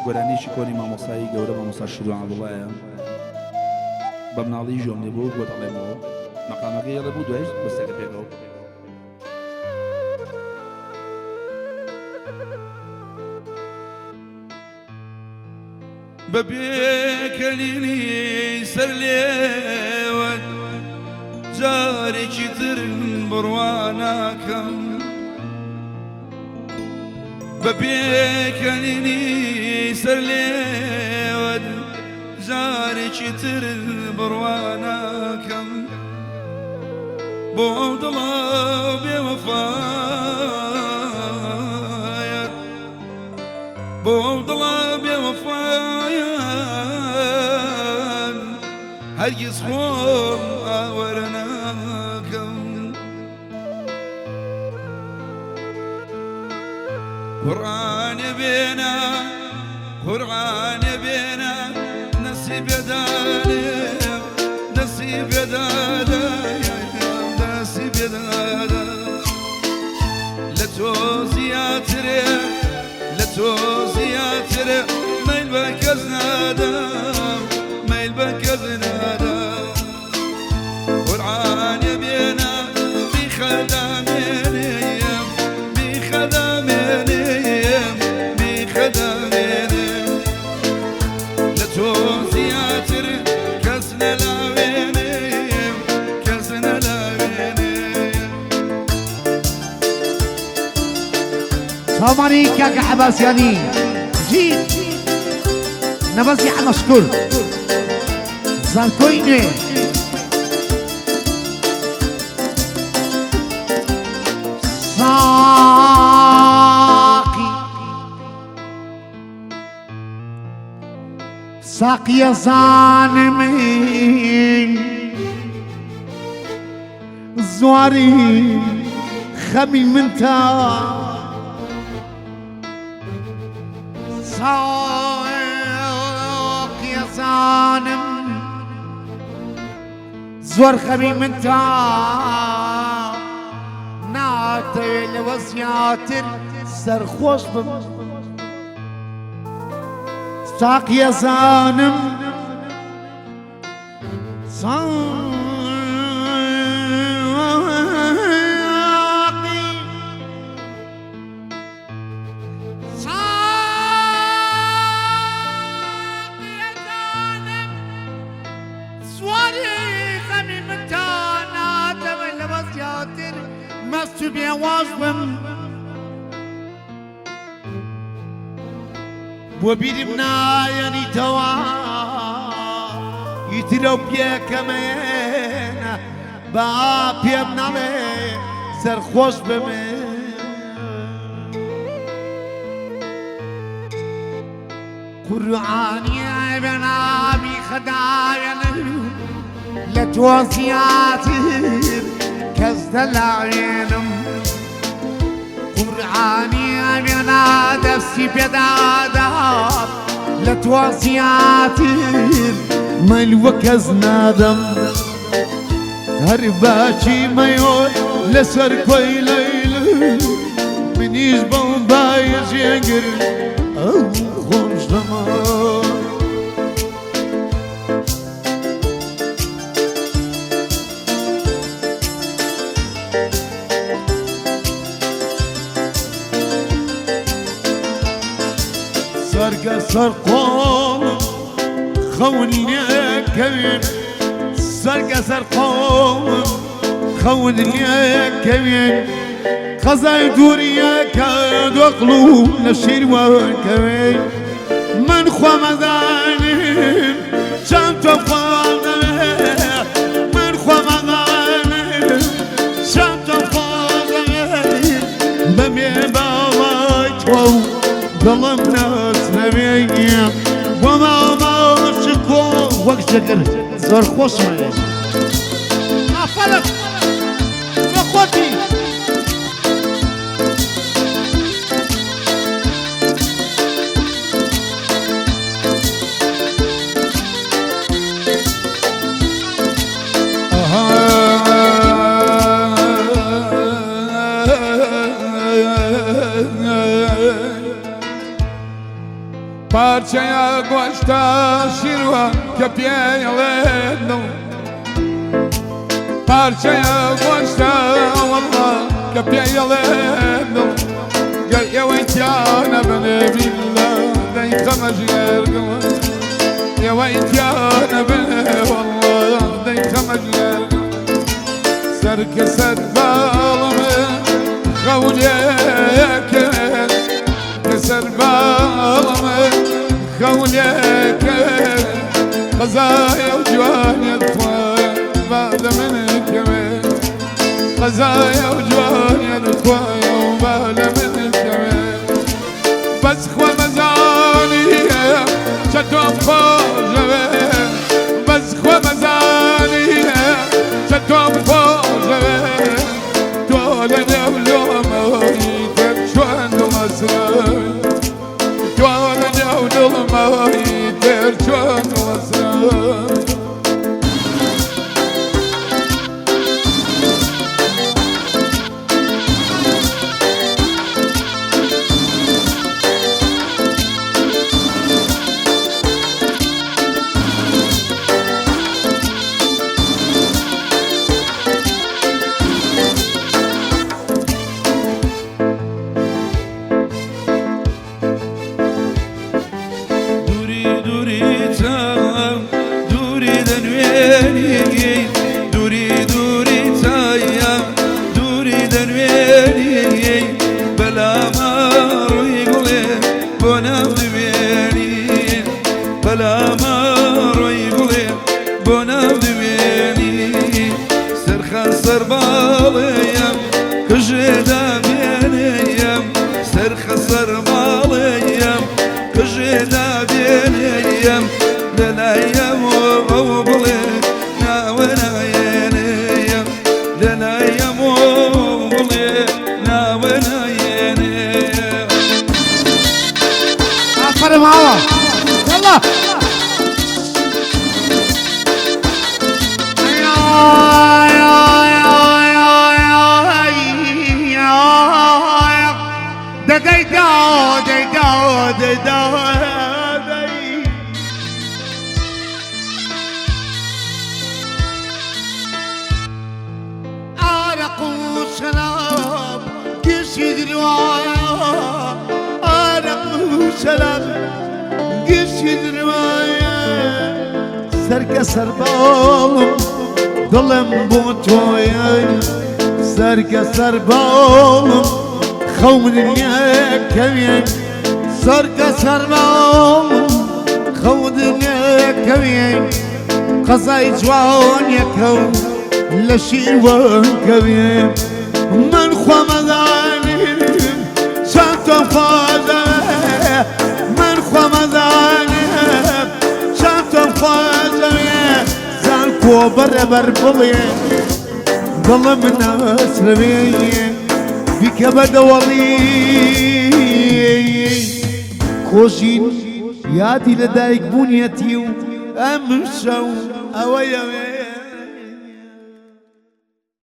گۆرانیشی کۆنی مامۆسایی گەورە مامۆستا شیروان عەبدوڵڵایە بە مناڵی ژۆم لێبوو بۆ دەڵێمەوە مەقامەکەی یەڵە بوو دوایش بەستێکە پێکەوە بەبێکەلینی سەر لێوەت جارێکی تر بڕواناکەم بەبێکەلینی سەر لێوەت جارێکی تر بڕواناکەم بۆ ئەو دڵە بێوەفایەت بۆ ئەو دڵە بێوەفایەت هەرگیز خۆم ئاوەرە ناکەم قورئانێ بێنە قورئانێ بێنە نەسیبێدانێ نەسیبێدانە نەسیبێدانە لە تۆ زیاترێ لە تۆ زیاترێ مەیل بە کەس نادەم مەیل بە کەس نادەم قورئانێ بێنە بیخەدامێنێم بیخەدامێنێم بیخەدامێنێم لە تۆ زیاتر کەس نەلاوێنێم کەس نەلاوێنێم سامانی کاکە عەباسیانی جید نەبەزی عەمەشکور زانکۆی نوێ ساقية ظالمين زواري خمي منتا ساقية ظالم زور خمي منتا ناتي لوزياتر سرخوش بم ساقية زانم ساقي ساقية زانم سواري خمي متانا تمن لبسياتر مستو بيواجبم وبيرم نايني توا يتلو بيك مينا بابي بنالي سرخوش بمين قرآني بنا بخدايا لتوصياتي كزدل عينم قرآني أنا نفسي بداداب لتوصياتي ملوكز نادم هرباشي ميول لسر كوي ليل منيش بومباي جنجر أو خمش دمار سرقة سرقون خوني كبير سرقة سرقون خوني كبير خزاي دوريا كاد وقلوب نشير وكبير من خوا مظالم شمت فاضل من خوا مظالم شمت فاضل بمي باباك ظلم ناس نبيا وما شكو وقت شكر زور خوش مالي ما فلت اخوتي پارچەیە گۆشتە شیروە کە پێڵێت دڵ پارچەیە گۆشتە وەڵڵا کە پێڵێت دڵ گەر ئێوەی تیانە بنێ بیلە دەی خەمەژێرگڵە ئێوەی تیانە بنێ وەڵڵا دەی خەمەژێرگڵ سەرکە سەر باڵمە خەولێکێت کە سەر باڵمە خەولێکێت قەزایە و جوانیت خوایە با لە منکەوێت قەزایە و جوانیت خوایە و با لە منکەوێت بەس خوا مەزانیە چە تۆم خۆشەوێت بەس خوا مەزانیە چە تۆم خۆشەوێت تۆ لە نێو لۆمەوەی تر چۆن دڵەسراوێت تۆ لە نێو دڵمەوەی تر چۆن دڵەسراوێت سرباڵەیەم کژێدا بێنەیەم سەرخە سەرباڵەیەم کژێدا بێنەیەم لەلایەمەوە بڵێ ناوەنایەنەیەم لەلایەمەوە بڵێ ناوەنایەنەیەم آفرین ماوە يلا أرق وشراب قشد رواية أرق وشراب قشد رواية سرك سربالم ظلم بوتويا سرك سربالم خون كوين سرك سربالم خون كوين قصاي جوان يكون لشيوان كوين من خوا مذانم شانتو فازا من خوا مذانم شانتو فازا زانكو بربر بلي ظلم الناس ربيين بك بدولي خوشين ياتي لدايك بنيتي أمشوا أويا